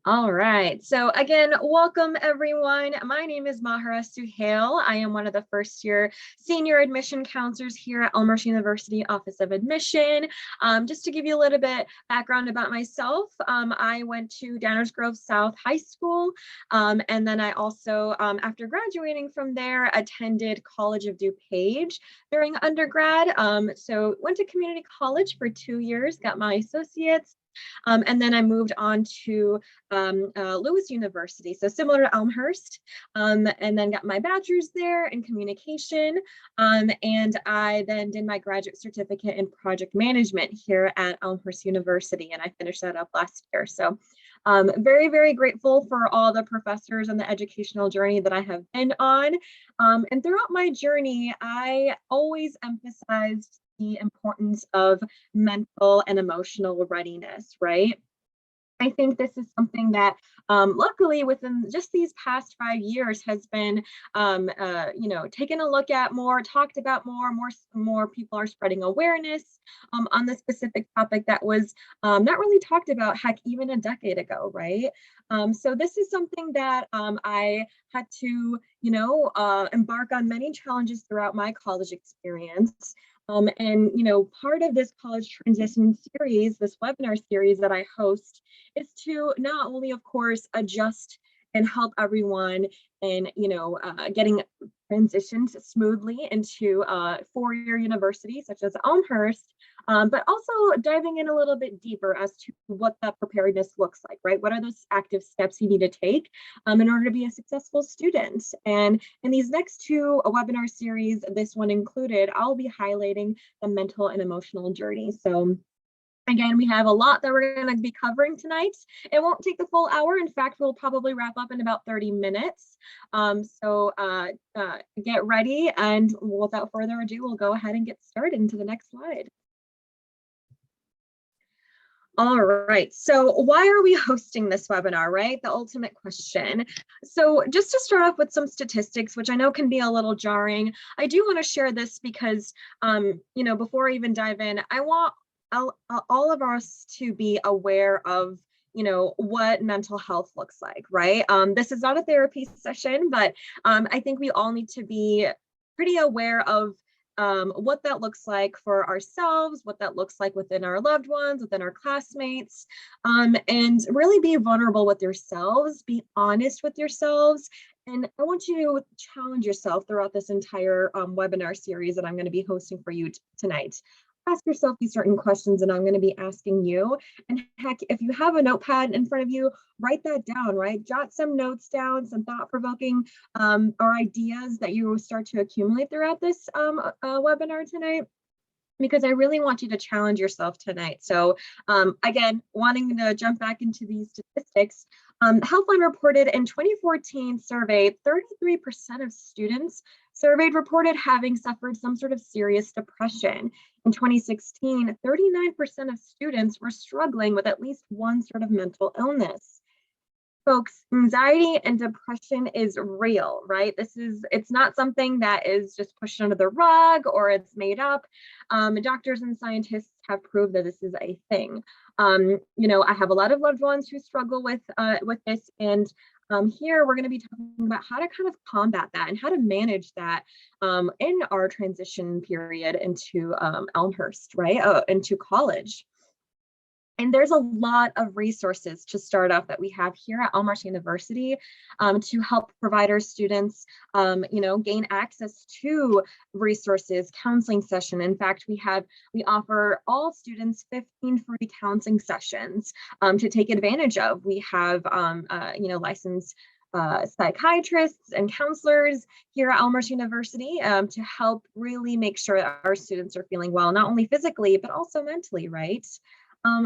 All right. So again, welcome everyone. My name is Mahara Suhail. I am one of the first year senior admission counselors here at Elmhurst University Office of Admission. Just to give you a little bit background about myself, I went to Downers Grove South High School. And then I also, after graduating from there, attended College of DuPage during undergrad. So went to community college for 2 years, got my associates. And then I moved on to Lewis University, so similar to Elmhurst, and then got my bachelor's there in communication. And I then did my graduate certificate in project management here at Elmhurst University, and I finished that up last year. So very, very grateful for all the professors and the educational journey that I have been on. And throughout my journey, I always emphasized the importance of mental and emotional readiness, right? I think this is something that luckily within just these past 5 years has been, taken a look at more, talked about more people are spreading awareness on this specific topic that was not really talked about, heck, even a decade ago, right? So this is something that I had to, embark on many challenges throughout my college experience. Part of this college transition series, this webinar series that I host, is to not only, of course, adjust and help everyone in, getting transitioned smoothly into four-year universities such as Elmhurst, but also diving in a little bit deeper as to what that preparedness looks like, right? What are those active steps you need to take in order to be a successful student? And in these next two webinar series, this one included, I'll be highlighting the mental and emotional journey. So again, we have a lot that we're going to be covering tonight. It won't take the full hour. In fact, we'll probably wrap up in about 30 minutes. So get ready, and without further ado, we'll go ahead and get started into the next slide. All right, so why are we hosting this webinar, right? The ultimate question. So just to start off with some statistics, which I know can be a little jarring, I do want to share this because, before I even dive in, I want all of us to be aware of what mental health looks like, right? This is not a therapy session, but I think we all need to be pretty aware of what that looks like for ourselves, what that looks like within our loved ones, within our classmates, and really be vulnerable with yourselves, be honest with yourselves. And I want you to challenge yourself throughout this entire webinar series that I'm going to be hosting for you tonight. Ask yourself these certain questions, and I'm going to be asking you. And heck, if you have a notepad in front of you, write that down, right? Jot some notes down, some thought-provoking or ideas that you will start to accumulate throughout this webinar tonight, because I really want you to challenge yourself tonight. So again, wanting to jump back into these statistics, Healthline reported in 2014 survey, 33% of students surveyed reported having suffered some sort of serious depression. In 2016, 39% of students were struggling with at least one sort of mental illness. Folks, anxiety and depression is real, right? It's not something that is just pushed under the rug or it's made up. Doctors and scientists have proved that this is a thing. I have a lot of loved ones who struggle with this, and here we're going to be talking about how to kind of combat that and how to manage that in our transition period into Elmhurst, right? Into college. And there's a lot of resources to start off that we have here at Elmhurst University to help providers, students, gain access to resources, counseling session. In fact, we offer all students 15 free counseling sessions to take advantage of. We have, licensed psychiatrists and counselors here at Elmhurst University to help really make sure that our students are feeling well, not only physically, but also mentally, right?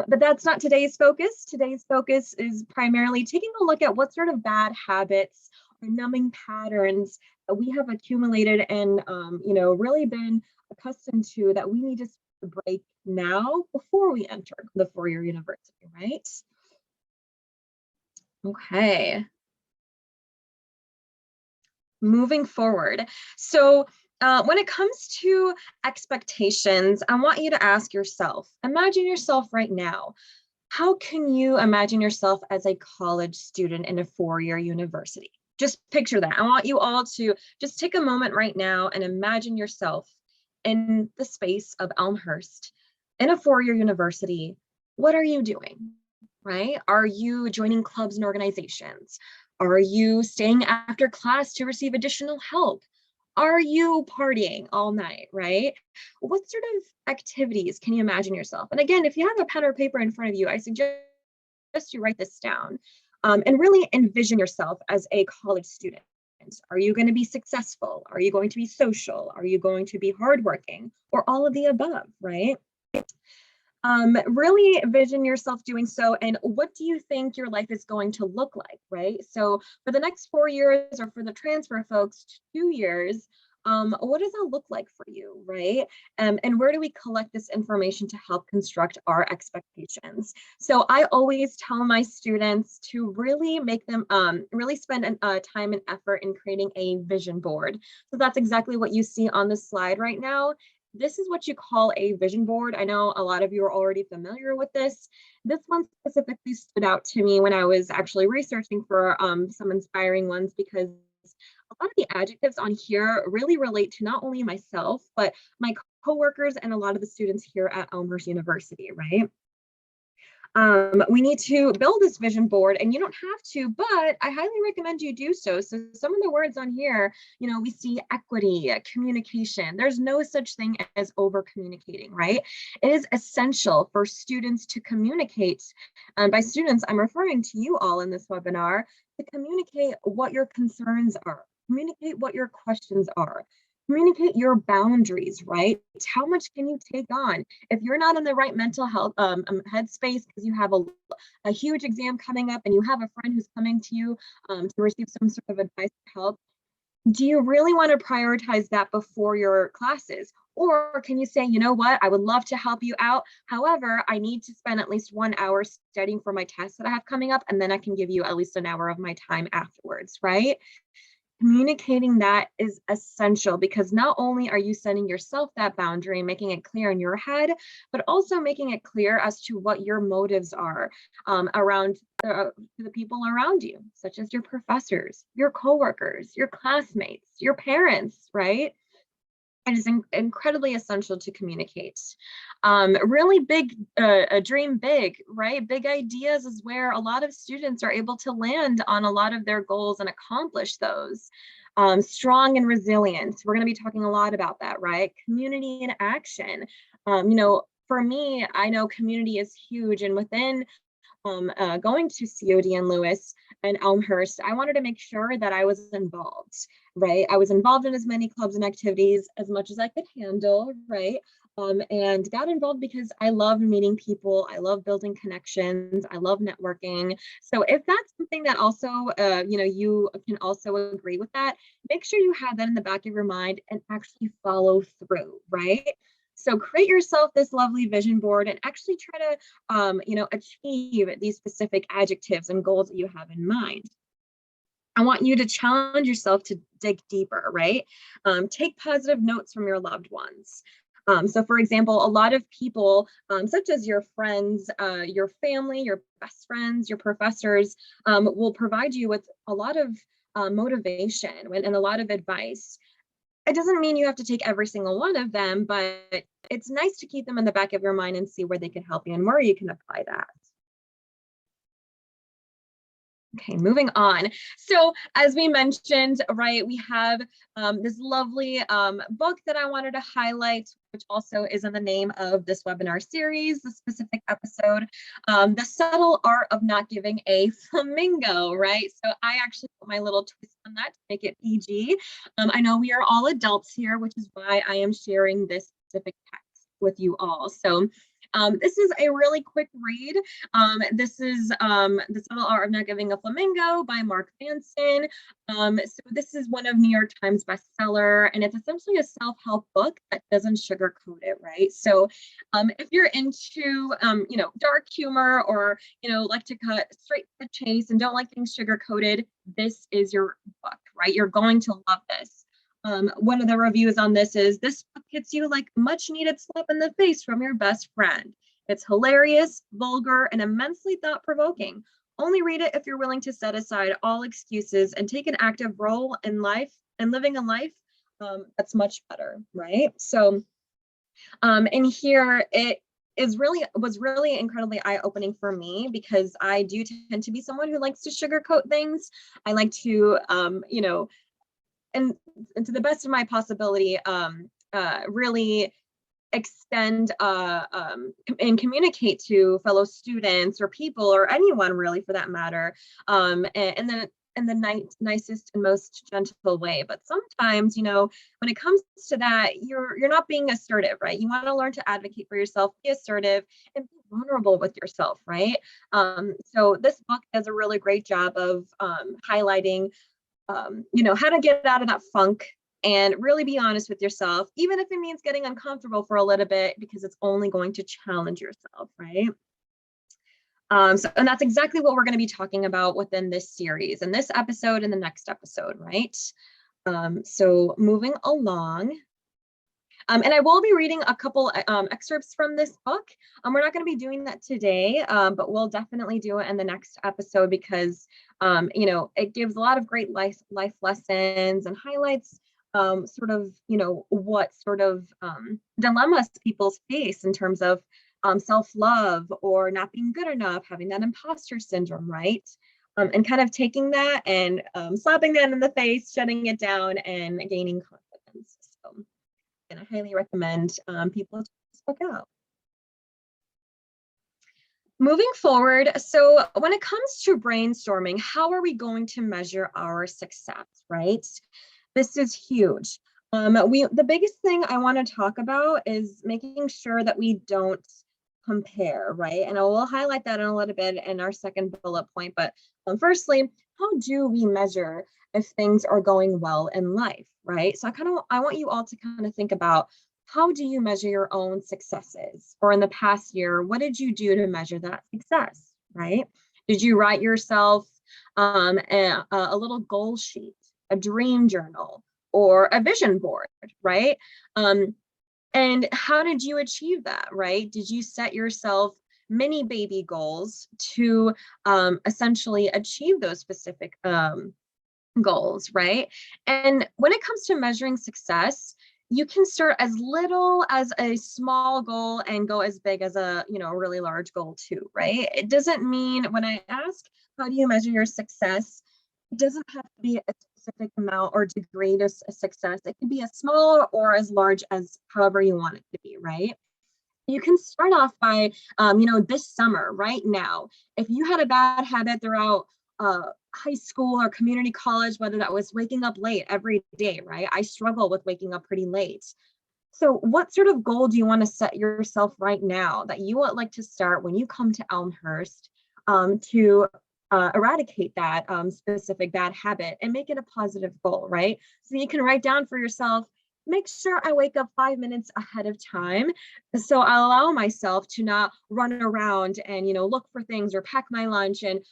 But that's not today's focus. Today's focus is primarily taking a look at what sort of bad habits or numbing patterns that we have accumulated and, really been accustomed to that we need to break now before we enter the four-year university, right? Okay. Moving forward. So when it comes to expectations, I want you to ask yourself, imagine yourself right now. How can you imagine yourself as a college student in a four-year university? Just picture that. I want you all to just take a moment right now and imagine yourself in the space of Elmhurst in a four-year university. What are you doing, right? Are you joining clubs and organizations? Are you staying after class to receive additional help? Are you partying all night, right? What sort of activities can you imagine yourself? And again, if you have a pen or paper in front of you, I suggest you write this down and really envision yourself as a college student. Are you going to be successful? Are you going to be social? Are you going to be hardworking? Or all of the above, right? Really envision yourself doing so, and what do you think your life is going to look like, right? So for the next 4 years, or for the transfer folks, 2 years, what does that look like for you, right? And where do we collect this information to help construct our expectations? So I always tell my students to really make them really spend time and effort in creating a vision board. So that's exactly what you see on the slide right now. This is what you call a vision board. I know a lot of you are already familiar with this. This one specifically stood out to me when I was actually researching for some inspiring ones, because a lot of the adjectives on here really relate to not only myself, but my coworkers and a lot of the students here at Elmhurst University, right? We need to build this vision board, and you don't have to, but I highly recommend you do so. So some of the words on here, we see equity, communication. There's no such thing as over communicating, right? It is essential for students to communicate. By students, I'm referring to you all in this webinar, to communicate what your concerns are, communicate what your questions are. Communicate your boundaries, right? How much can you take on? If you're not in the right mental health headspace because you have a huge exam coming up and you have a friend who's coming to you to receive some sort of advice or help, do you really want to prioritize that before your classes? Or can you say, you know what, I would love to help you out. However, I need to spend at least 1 hour studying for my test that I have coming up, and then I can give you at least an hour of my time afterwards, right? Communicating that is essential, because not only are you setting yourself that boundary, making it clear in your head, but also making it clear as to what your motives are around the people around you, such as your professors, your coworkers, your classmates, your parents, right? It is incredibly essential to communicate. Really big, dream big, right? Big ideas is where a lot of students are able to land on a lot of their goals and accomplish those. Strong and resilient. We're going to be talking a lot about that, right? Community in action. For me, I know community is huge, and within going to COD and Lewis and Elmhurst, I wanted to make sure that I was involved, right? I was involved in as many clubs and activities as much as I could handle, right? And got involved because I love meeting people. I love building connections. I love networking. So if that's something that also, you can also agree with that, make sure you have that in the back of your mind and actually follow through, right? So create yourself this lovely vision board and actually try to, achieve these specific adjectives and goals that you have in mind. I want you to challenge yourself to dig deeper, right? Take positive notes from your loved ones. So for example, a lot of people, such as your friends, your family, your best friends, your professors, will provide you with a lot of motivation and a lot of advice. It doesn't mean you have to take every single one of them, but it's nice to keep them in the back of your mind and see where they can help you and where you can apply that. Okay, moving on. So as we mentioned, right, we have this lovely book that I wanted to highlight, which also is in the name of this webinar series, the specific episode, The Subtle Art of Not Giving a Flamingo, right? So I actually put my little twist on that to make it PG. I know we are all adults here, which is why I am sharing this specific text with you all. So this is a really quick read. This is The Subtle Art of Not Giving a Flamingo by Mark Manson. So this is one of New York Times bestseller, and it's essentially a self-help book that doesn't sugarcoat it, right? So if you're into, dark humor, or, like to cut straight to the chase and don't like things sugar-coated, this is your book, right? You're going to love this. One of the reviews on this is, this book hits you like a much needed slap in the face from your best friend. It's hilarious, vulgar, and immensely thought-provoking. Only read it if you're willing to set aside all excuses and take an active role in life and living a life that's much better, right? So and here it was really incredibly eye-opening for me because I do tend to be someone who likes to sugarcoat things. I like to and to the best of my possibility really extend and communicate to fellow students or people or anyone really for that matter and then in the nicest and most gentle way. But sometimes, when it comes to that, you're not being assertive, right? You want to learn to advocate for yourself, be assertive, and be vulnerable with yourself, right? So this book does a really great job of highlighting how to get out of that funk and really be honest with yourself, even if it means getting uncomfortable for a little bit, because it's only going to challenge yourself, right? And that's exactly what we're going to be talking about within this series and this episode and the next episode, right? So moving along. And I will be reading a couple excerpts from this book. We're not going to be doing that today, but we'll definitely do it in the next episode because, it gives a lot of great life lessons and highlights what sort of dilemmas people face in terms of self-love or not being good enough, having that imposter syndrome, right? And kind of taking that and slapping that in the face, shutting it down, and gaining confidence. So, and I highly recommend people check this book out. Moving forward, so when it comes to brainstorming, how are we going to measure our success, right? This is huge. The biggest thing I want to talk about is making sure that we don't compare, right? And I will highlight that in a little bit in our second bullet point. But firstly, how do we measure if things are going well in life, right? So I want you all to kind of think about, how do you measure your own successes? Or in the past year, what did you do to measure that success, right? Did you write yourself a little goal sheet, a dream journal, or a vision board, right? And how did you achieve that, right? Did you set yourself mini baby goals to essentially achieve those specific goals, right? And when it comes to measuring success, you can start as little as a small goal and go as big as a really large goal too, right? It doesn't mean, when I ask how do you measure your success, it doesn't have to be a specific amount or degree to success. It can be as small or as large as however you want it to be, right? You can start off by, this summer, right now, if you had a bad habit throughout high school or community college, whether that was waking up late every day, right? I struggle with waking up pretty late. So what sort of goal do you want to set yourself right now that you would like to start when you come to Elmhurst to eradicate that specific bad habit and make it a positive goal, right? So you can write down for yourself, make sure I wake up 5 minutes ahead of time. So I'll allow myself to not run around and, look for things or pack my lunch and,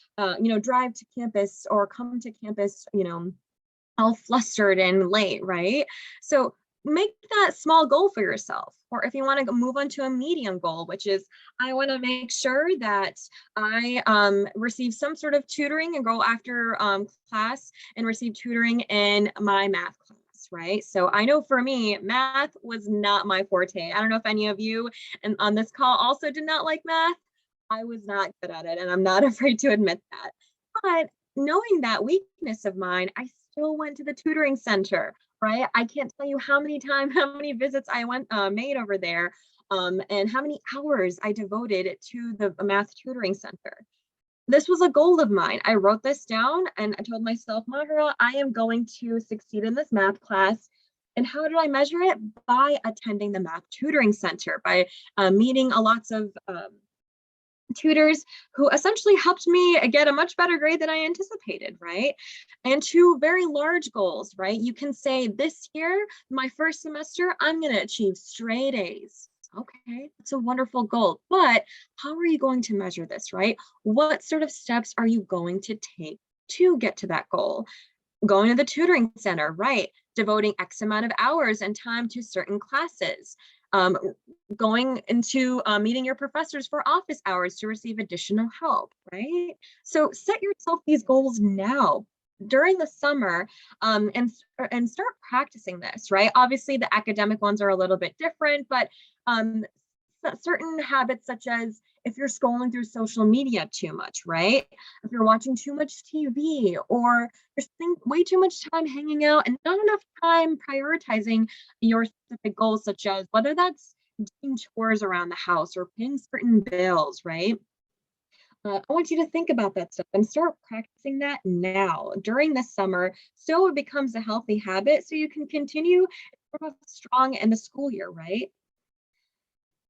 drive to campus or come to campus, all flustered and late, right? So make that small goal for yourself. Or if you want to move on to a medium goal, which is, I want to make sure that I receive some sort of tutoring and go after class and receive tutoring in my math class. Right. So I know for me, math was not my forte. I don't know if any of you and on this call also did not like math. I was not good at it, and I'm not afraid to admit that. But knowing that weakness of mine, I still went to the tutoring center, right? I can't tell you how many visits I made over there, and how many hours I devoted to the math tutoring center. This was a goal of mine. I wrote this down and I told myself, Mahara, I am going to succeed in this math class. And how did I measure it? By attending the math tutoring center, by meeting lots of tutors who essentially helped me get a much better grade than I anticipated, right? And two very large goals, right? You can say, this year, my first semester, I'm going to achieve straight A's. Okay, that's a wonderful goal, but how are you going to measure this, right? What sort of steps are you going to take to get to that goal? Going to the tutoring center, right? Devoting X amount of hours and time to certain classes. going into meeting your professors for office hours to receive additional help, right? So set yourself these goals now during the summer, and start practicing this, right? Obviously, the academic ones are a little bit different, but certain habits, such as if you're scrolling through social media too much, right? If you're watching too much TV, or you're spending way too much time hanging out and not enough time prioritizing your specific goals, such as whether that's doing chores around the house or paying certain bills, right? I want you to think about that stuff and start practicing that now during the summer so it becomes a healthy habit so you can continue strong in the school year, right?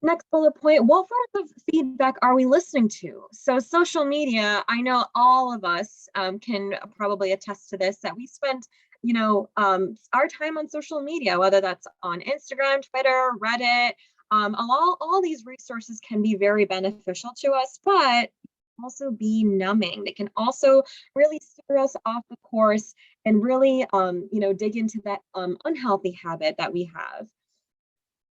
Next bullet point, what forms of feedback are we listening to? So social media, I know all of us can probably attest to this, that we spend, our time on social media, whether that's on Instagram, Twitter, Reddit, all these resources can be very beneficial to us, but also be numbing. They can also really steer us off the course and really, dig into that unhealthy habit that we have.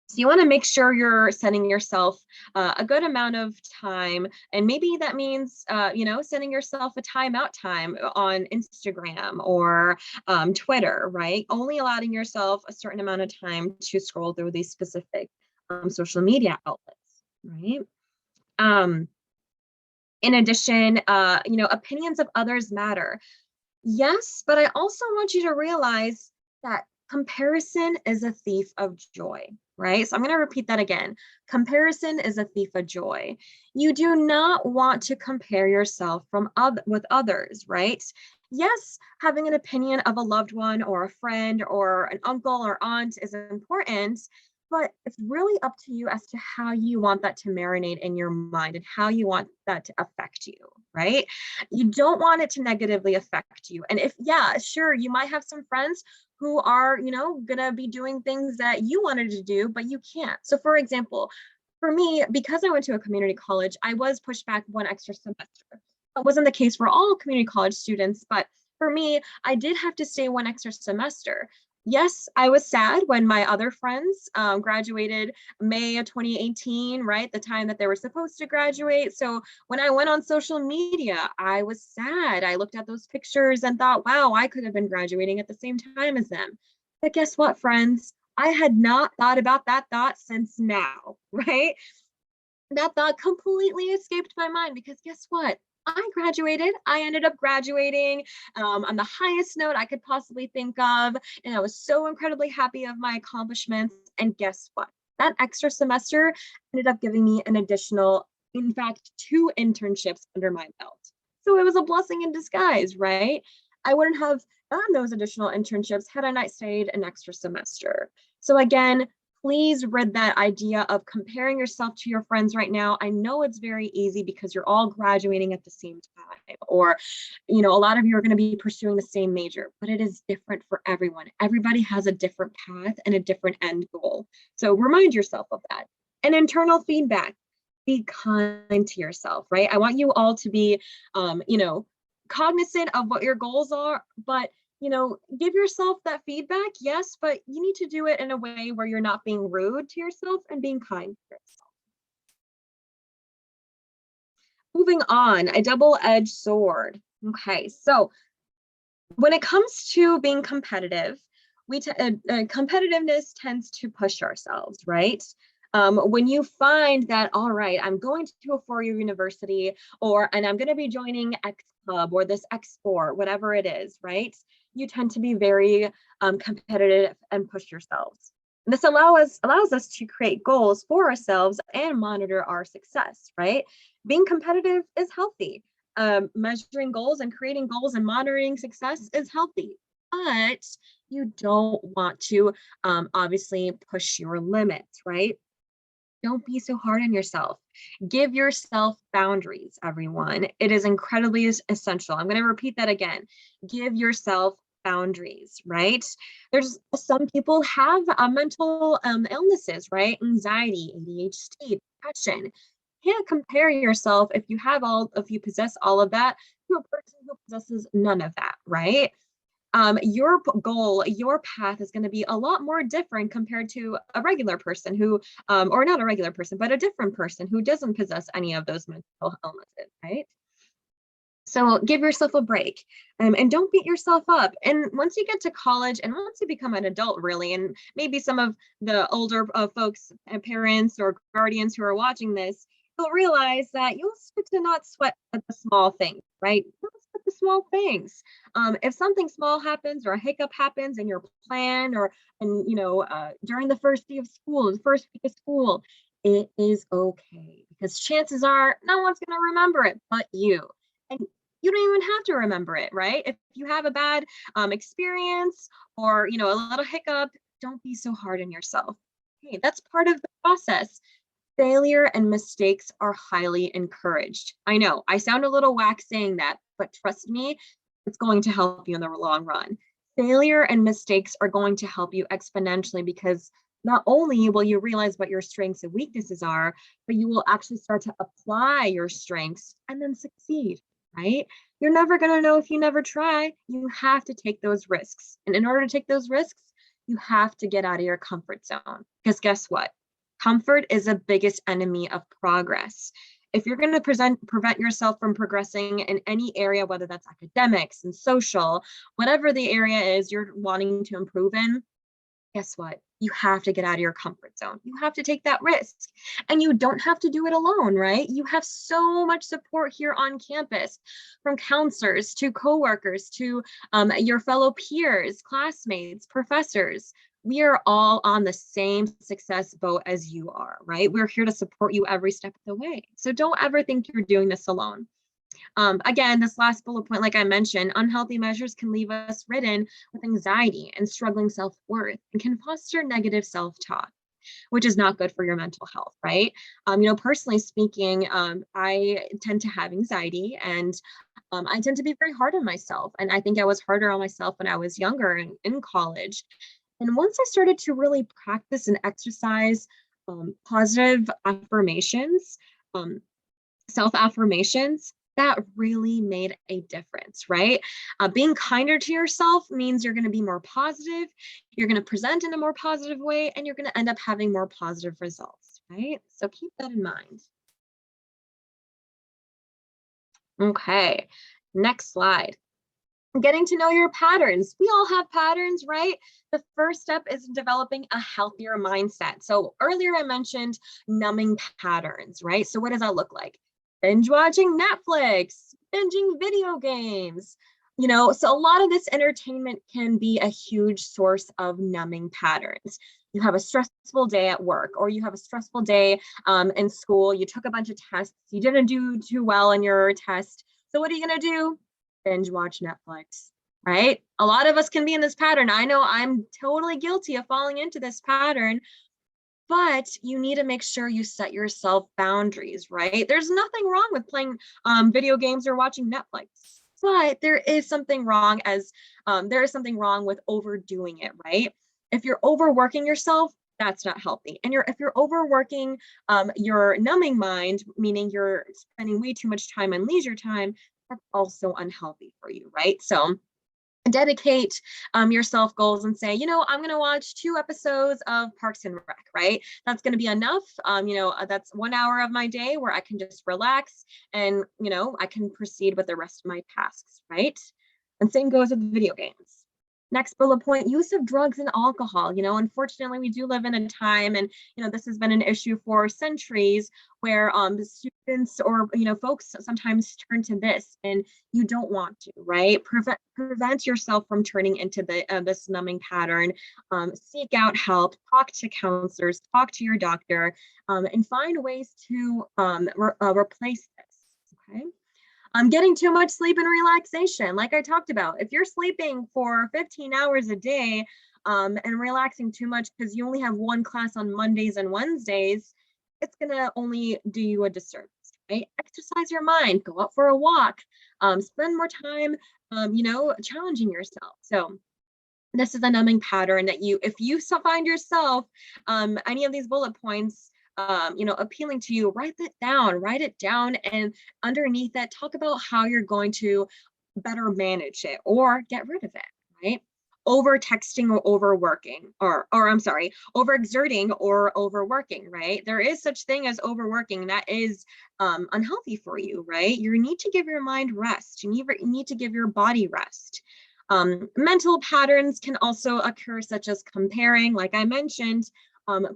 So you want to make sure you're setting yourself a good amount of time, and maybe that means, setting yourself a timeout time on Instagram or Twitter, right? Only allowing yourself a certain amount of time to scroll through these specific social media outlets, right? In addition, opinions of others matter. Yes, but I also want you to realize that comparison is a thief of joy, right? So I'm going to repeat that again. Comparison is a thief of joy. You do not want to compare yourself with others, right? Yes, having an opinion of a loved one or a friend or an uncle or aunt is important, but it's really up to you as to how you want that to marinate in your mind and how you want that to affect you, right? You don't want it to negatively affect you. And if, yeah, sure, you might have some friends who are, gonna be doing things that you wanted to do, but you can't. So for example, for me, because I went to a community college, I was pushed back one extra semester. That wasn't the case for all community college students, but for me, I did have to stay one extra semester. Yes, I was sad when my other friends graduated May of 2018, right? The time that they were supposed to graduate. So when I went on social media, I was sad. I looked at those pictures and thought, wow, I could have been graduating at the same time as them. But guess what, friends? I had not thought about that thought since now, right? That thought completely escaped my mind because guess what? I graduated. I ended up graduating on the highest note I could possibly think of. And I was so incredibly happy of my accomplishments. And guess what? That extra semester ended up giving me an additional, in fact, 2 internships under my belt. So it was a blessing in disguise, right? I wouldn't have done those additional internships had I not stayed an extra semester. So again, please rid that idea of comparing yourself to your friends right now. I know it's very easy because you're all graduating at the same time, or, a lot of you are going to be pursuing the same major, but it is different for everyone. Everybody has a different path and a different end goal. So remind yourself of that. And internal feedback, be kind to yourself, right? I want you all to be, cognizant of what your goals are, but give yourself that feedback, yes, but you need to do it in a way where you're not being rude to yourself and being kind to yourself. Moving on, a double-edged sword. Okay, so when it comes to being competitive, competitiveness tends to push ourselves, right? When you find that, all right, I'm going to a four-year university, and I'm going to be joining X Club or this X sport, whatever it is, right? You tend to be very competitive and push yourselves. And this allows us to create goals for ourselves and monitor our success, right? Being competitive is healthy. Measuring goals and creating goals and monitoring success is healthy, but you don't want to obviously push your limits, right? Don't be so hard on yourself. Give yourself boundaries, everyone. It is incredibly essential. I'm going to repeat that again. Give yourself boundaries, right? There's some people have mental illnesses, right? Anxiety, ADHD, depression. You can't compare yourself if you possess all of that to a person who possesses none of that, right? your goal, your path is going to be a lot more different compared to a regular person who, or not a regular person, but a different person who doesn't possess any of those mental illnesses, right? So give yourself a break, and don't beat yourself up. And once you get to college and once you become an adult, really, and maybe some of the older folks and parents or guardians who are watching this, you'll realize that you'll start to not sweat at the small things, right? Don't sweat the small things. If something small happens or a hiccup happens in your plan or during the first day of school, the first week of school, it is okay because chances are no one's going to remember it but you. And you don't even have to remember it, right? If you have a bad experience or a little hiccup, don't be so hard on yourself. Hey, that's part of the process. Failure and mistakes are highly encouraged. I know I sound a little whack saying that, but trust me, it's going to help you in the long run. Failure and mistakes are going to help you exponentially because not only will you realize what your strengths and weaknesses are, but you will actually start to apply your strengths and then succeed, right? You're never going to know if you never try. You have to take those risks. And in order to take those risks, you have to get out of your comfort zone. Because guess what? Comfort is the biggest enemy of progress. If you're going to prevent yourself from progressing in any area, whether that's academics and social, whatever the area is you're wanting to improve in, guess what? You have to get out of your comfort zone. You have to take that risk. And you don't have to do it alone, right? You have so much support here on campus, from counselors to coworkers to your fellow peers, classmates, professors. We are all on the same success boat as you are, right? We're here to support you every step of the way. So don't ever think you're doing this alone. Again, this last bullet point, like I mentioned, unhealthy measures can leave us ridden with anxiety and struggling self-worth and can foster negative self-talk, which is not good for your mental health, right? Personally speaking, I tend to have anxiety and I tend to be very hard on myself. And I think I was harder on myself when I was younger and in college. And once I started to really practice and exercise positive affirmations, self-affirmations, that really made a difference, right? Being kinder to yourself means you're going to be more positive, you're going to present in a more positive way, and you're going to end up having more positive results, right? So keep that in mind. Okay, next slide. Getting to know your patterns. We all have patterns, right? The first step is developing a healthier mindset. So earlier I mentioned numbing patterns, right? So what does that look like? Binge watching Netflix, binging video games. So a lot of this entertainment can be a huge source of numbing patterns. You have a stressful day at work, or you have a stressful day in school. You took a bunch of tests. You didn't do too well in your test. So what are you going to do? Binge watch Netflix, right? A lot of us can be in this pattern. I know I'm totally guilty of falling into this pattern, but you need to make sure you set yourself boundaries, right? There's nothing wrong with playing video games or watching Netflix, but there is something wrong with overdoing it, right? If you're overworking yourself, that's not healthy. And if you're overworking your numbing mind, meaning you're spending way too much time on leisure time, that's also unhealthy for you, right? So dedicate yourself goals and say, I'm going to watch 2 episodes of Parks and Rec, right? That's going to be enough. That's 1 hour of my day where I can just relax and, I can proceed with the rest of my tasks, right? And same goes with video games. Next bullet point, use of drugs and alcohol. Unfortunately, we do live in a time, and this has been an issue for centuries, where the students or folks sometimes turn to this, and you don't want to, right? Prevent yourself from turning into this numbing pattern. Seek out help, talk to counselors, talk to your doctor, and find ways to replace this. Okay. Getting too much sleep and relaxation, like I talked about. If you're sleeping for 15 hours a day and relaxing too much because you only have 1 class on Mondays and Wednesdays, it's going to only do you a disservice, right? Exercise your mind, go out for a walk, spend more time, challenging yourself. So this is a numbing pattern that if you find yourself any of these bullet points appealing to you, write it down, and underneath that, talk about how you're going to better manage it or get rid of it, right? Over texting or overworking, or I'm sorry, overexerting or overworking, right? There is such thing as overworking that is unhealthy for you, right? You need to give your mind rest. You need to give your body rest. Mental patterns can also occur, such as comparing, like I mentioned.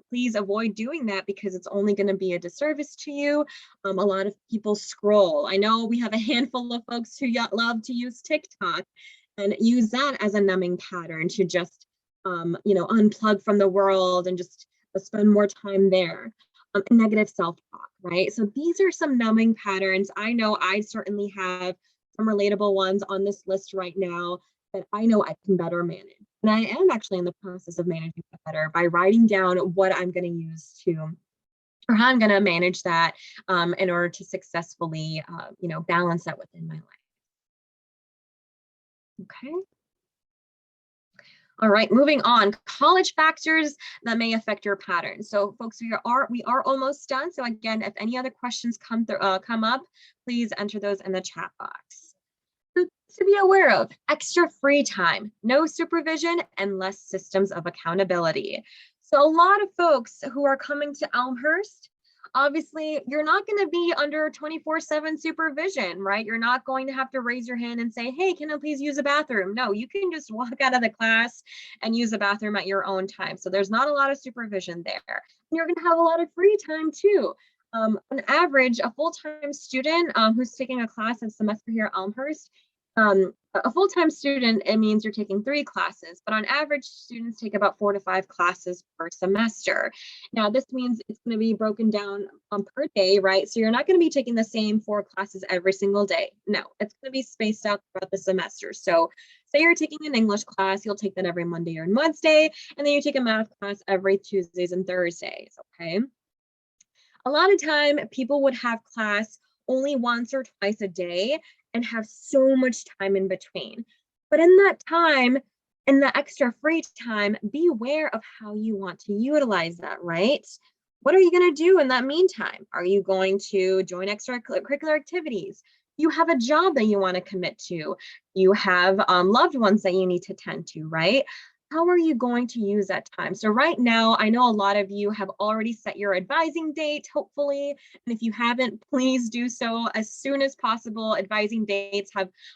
Please avoid doing that because it's only going to be a disservice to you. A lot of people scroll. I know we have a handful of folks who love to use TikTok and use that as a numbing pattern to just, unplug from the world and just spend more time there. Negative self-talk, right? So these are some numbing patterns. I know I certainly have some relatable ones on this list right now that I know I can better manage. And I am actually in the process of managing that better by writing down what I'm going to use to, or how I'm going to manage that in order to successfully, balance that within my life. Okay. All right, moving on. College factors that may affect your pattern. So, folks, we are almost done. So, again, if any other questions come up, please enter those in the chat box. To be aware of: extra free time, no supervision, and less systems of accountability. So, a lot of folks who are coming to Elmhurst, obviously, you're not going to be under 24/7 supervision, right? You're not going to have to raise your hand and say, hey, can I please use a bathroom? No, you can just walk out of the class and use a bathroom at your own time. So there's not a lot of supervision there. And you're going to have a lot of free time too. On average, a full-time student who's taking a class in semester here at Elmhurst, a full-time student, it means you're taking 3 classes, but on average, students take about 4 to 5 classes per semester. Now, this means it's going to be broken down per day, right? So you're not going to be taking the same 4 classes every single day. No, it's going to be spaced out throughout the semester. So say you're taking an English class, you'll take that every Monday or Wednesday, and then you take a math class every Tuesdays and Thursdays, okay? A lot of time, people would have class only once or twice a day and have so much time in between. But in that time, in the extra free time, be aware of how you want to utilize that, right? What are you going to do in that meantime? Are you going to join extracurricular activities? You have a job that you want to commit to. You have loved ones that you need to tend to, right? How are you going to use that time? So right now, I know a lot of you have already set your advising date, hopefully. And if you haven't, please do so as soon as possible. Advising dates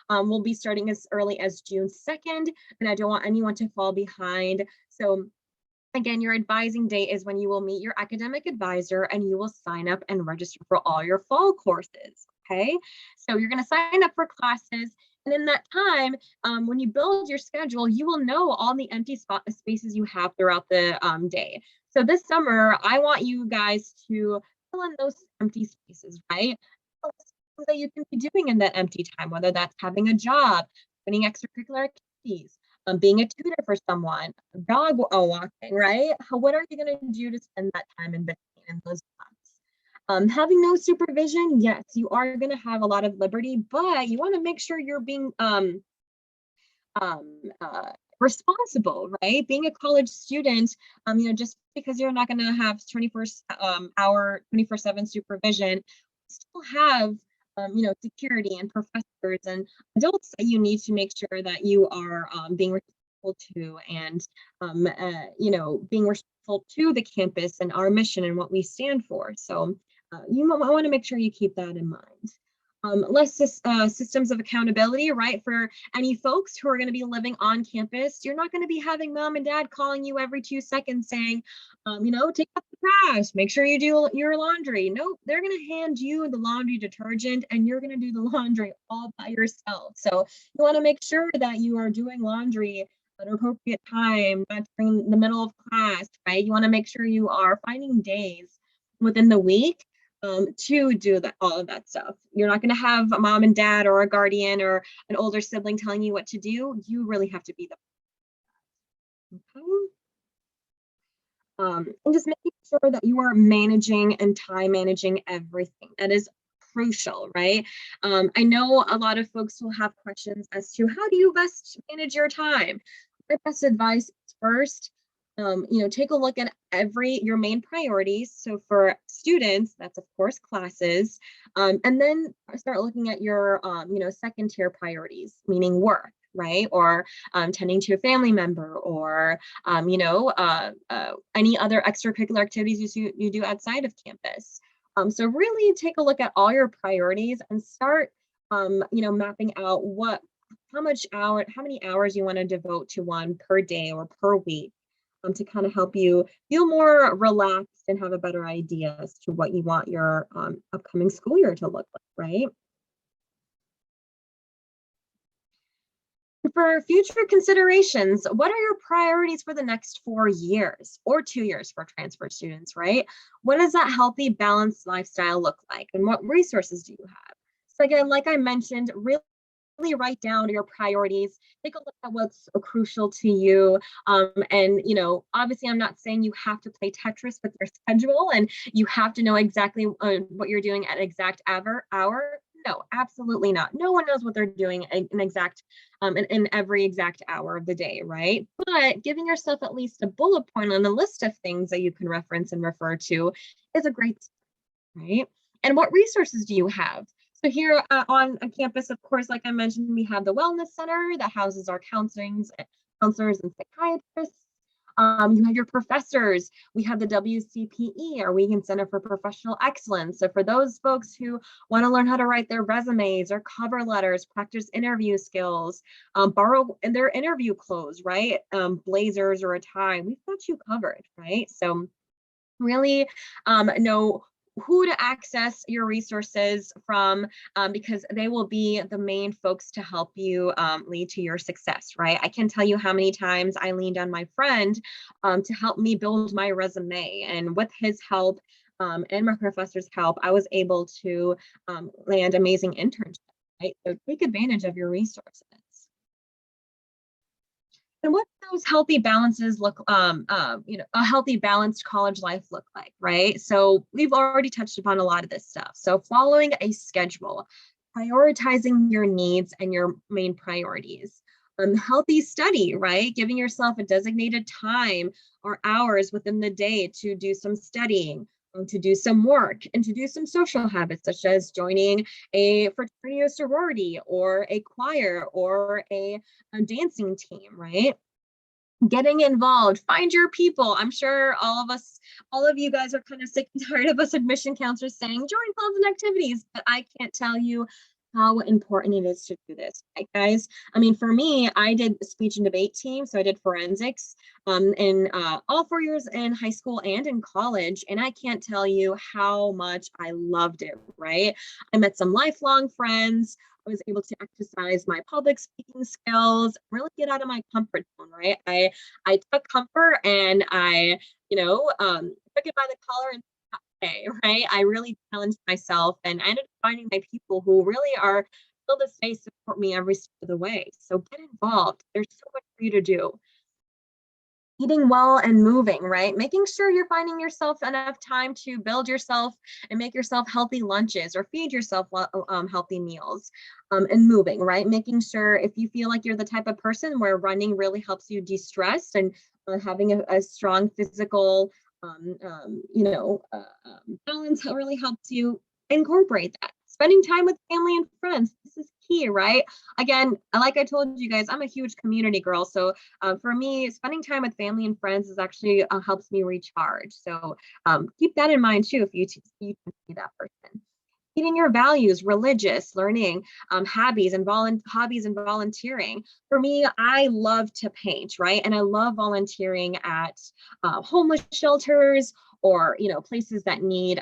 will be starting as early as June 2nd, and I don't want anyone to fall behind. So again, your advising date is when you will meet your academic advisor and you will sign up and register for all your fall courses, okay? So you're gonna sign up for classes, and in that time, when you build your schedule, you will know all the empty spaces you have throughout the day. So this summer, I want you guys to fill in those empty spaces, right? Things that you can be doing in that empty time, whether that's having a job, doing extracurricular activities, being a tutor for someone, dog walking, right? What are you going to do to spend that time in between in those months? Having no supervision, yes, you are going to have a lot of liberty, but you want to make sure you're being responsible, right? Being a college student, just because you're not going to have 24/7 supervision, you still have security and professors and adults that you need to make sure that you are being respectful to, and being respectful to the campus and our mission and what we stand for. So you want to make sure you keep that in mind. Less systems of accountability, right? For any folks who are going to be living on campus, you're not going to be having mom and dad calling you every 2 seconds saying, take out the trash, make sure you do your laundry. Nope, they're going to hand you the laundry detergent and you're going to do the laundry all by yourself. So you want to make sure that you are doing laundry at an appropriate time, not during the middle of class, right? You want to make sure you are finding days within the week to do all of that stuff. You're not going to have a mom and dad or a guardian or an older sibling telling you what to do. You really have to be the and just making sure that you are managing and time managing everything. That is crucial, right? I know a lot of folks will have questions as to how do you best manage your time. My best advice is first, take a look at your main priorities. So for students, that's of course classes, and then start looking at your, second tier priorities, meaning work, right? Or tending to a family member, or any other extracurricular activities you do outside of campus. So really take a look at all your priorities and start mapping out how many hours you want to devote to one per day or per week, to kind of help you feel more relaxed and have a better idea as to what you want your upcoming school year to look like, right? For future considerations, what are your priorities for the next 4 years or 2 years for transfer students, right? What does that healthy, balanced lifestyle look like? And what resources do you have? So again, like I mentioned, really write down your priorities, take a look at what's crucial to you. And, obviously I'm not saying you have to play Tetris with your schedule and you have to know exactly what you're doing at exact hour. No, absolutely not. No one knows what they're doing in every exact hour of the day, right? But giving yourself at least a bullet point on a list of things that you can reference and refer to is a great start, right? And what resources do you have? So here on a campus, of course, like I mentioned, we have the Wellness Center that houses our counselors and psychiatrists. You have your professors. We have the WCPE, our Weekend Center for Professional Excellence. So for those folks who want to learn how to write their resumes or cover letters, practice interview skills, borrow their interview clothes, right? Blazers or a tie, we've got you covered, right? So really know who to access your resources from, because they will be the main folks to help you lead to your success, right? I can tell you how many times I leaned on my friend to help me build my resume, and with his help and my professor's help, I was able to land amazing internships, right? So take advantage of your resources. And what do those healthy balances look, a healthy balanced college life look like, right? So we've already touched upon a lot of this stuff. So following a schedule, prioritizing your needs and your main priorities. Healthy study, right? Giving yourself a designated time or hours within the day to do some studying, to do some work, and to do some social habits, such as joining a fraternity or sorority or a choir or a dancing team, right? Getting involved, find your people. I'm sure all of you guys are kind of sick and tired of us admission counselors saying join clubs and activities, but I can't tell you how important it is to do this, right, guys? I mean, for me, I did speech and debate team, so I did forensics in all 4 years in high school and in college, and I can't tell you how much I loved it, right? I met some lifelong friends. I was able to exercise my public speaking skills, really get out of my comfort zone, right? I took comfort and I, took it by the collar and right? I really challenged myself and I ended up finding my people who really are still to stay support me every step of the way. So get involved. There's so much for you to do. Eating well and moving, right? Making sure you're finding yourself enough time to build yourself and make yourself healthy lunches or feed yourself healthy meals, and moving, right? Making sure if you feel like you're the type of person where running really helps you de-stress and having a strong physical balance really helps you incorporate that. Spending time with family and friends, this is key, right? Again, like I told you guys, I'm a huge community girl. So for me, spending time with family and friends is actually helps me recharge. So keep that in mind too if you can be that person. Eating your values, religious, learning, hobbies and volunteering. For me, I love to paint, right? And I love volunteering at homeless shelters or places that need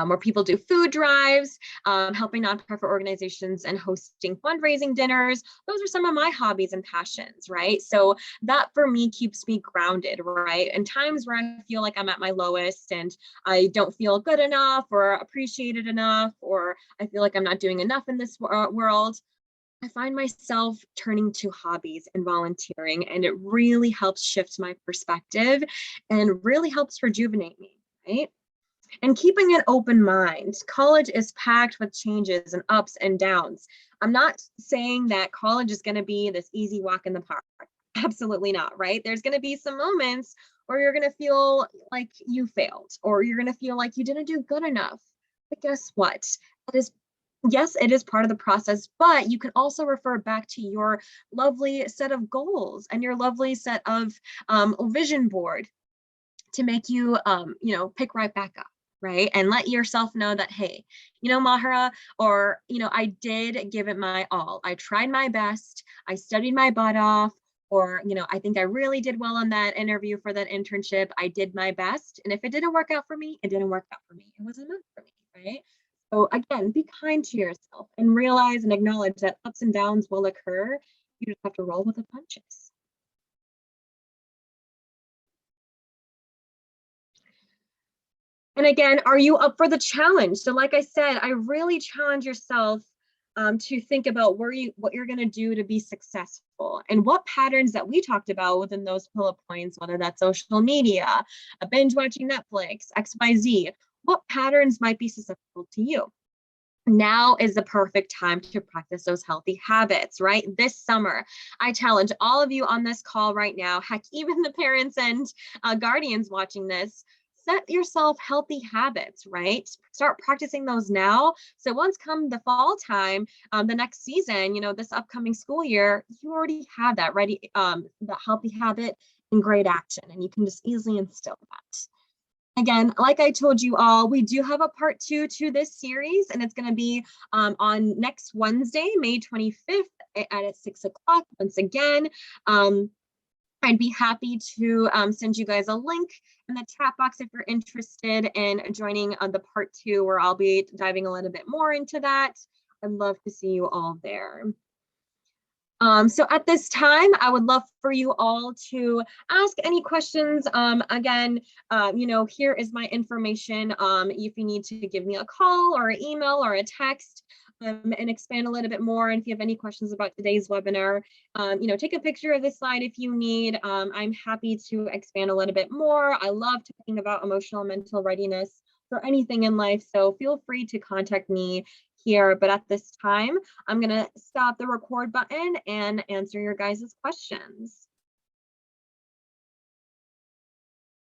where people do food drives, helping nonprofit organizations and hosting fundraising dinners. Those are some of my hobbies and passions, right? So that for me keeps me grounded, right? In times where I feel like I'm at my lowest and I don't feel good enough or appreciated enough, or I feel like I'm not doing enough in this world, I find myself turning to hobbies and volunteering, and it really helps shift my perspective and really helps rejuvenate me, right? And keeping an open mind. College is packed with changes and ups and downs. I'm not saying that college is going to be this easy walk in the park. Absolutely not, right? There's going to be some moments where you're going to feel like you failed or you're going to feel like you didn't do good enough. But guess what? That is Yes, it is part of the process, but you can also refer back to your lovely set of goals and your lovely set of vision board to make you, pick right back up, right? And let yourself know that, hey, Mahara, or, I did give it my all. I tried my best. I studied my butt off. Or, I think I really did well on that interview for that internship. I did my best. And if it didn't work out for me, it didn't work out for me. It wasn't meant for me, right? So again, be kind to yourself and realize and acknowledge that ups and downs will occur. You just have to roll with the punches. And again, are you up for the challenge? So like I said, I really challenge yourself to think about what you're going to do to be successful and what patterns that we talked about within those bullet points, whether that's social media, a binge watching Netflix, XYZ, what patterns might be susceptible to you? Now is the perfect time to practice those healthy habits, right? This summer, I challenge all of you on this call right now, heck, even the parents and guardians watching this, set yourself healthy habits, right? Start practicing those now. So once come the fall time, the next season, this upcoming school year, you already have that ready, the healthy habit in great action, and you can just easily instill that. Again, like I told you all, we do have a part 2 to this series, and it's going to be on next Wednesday, May 25th at 6 o'clock. Once again, I'd be happy to send you guys a link in the chat box if you're interested in joining on the part 2, where I'll be diving a little bit more into that. I'd love to see you all there. So at this time, I would love for you all to ask any questions. Again, here is my information. If you need to give me a call or an email or a text and expand a little bit more. And if you have any questions about today's webinar, take a picture of this slide if you need. I'm happy to expand a little bit more. I love talking about emotional and mental readiness for anything in life. So feel free to contact me here, but at this time, I'm going to stop the record button and answer your guys' questions.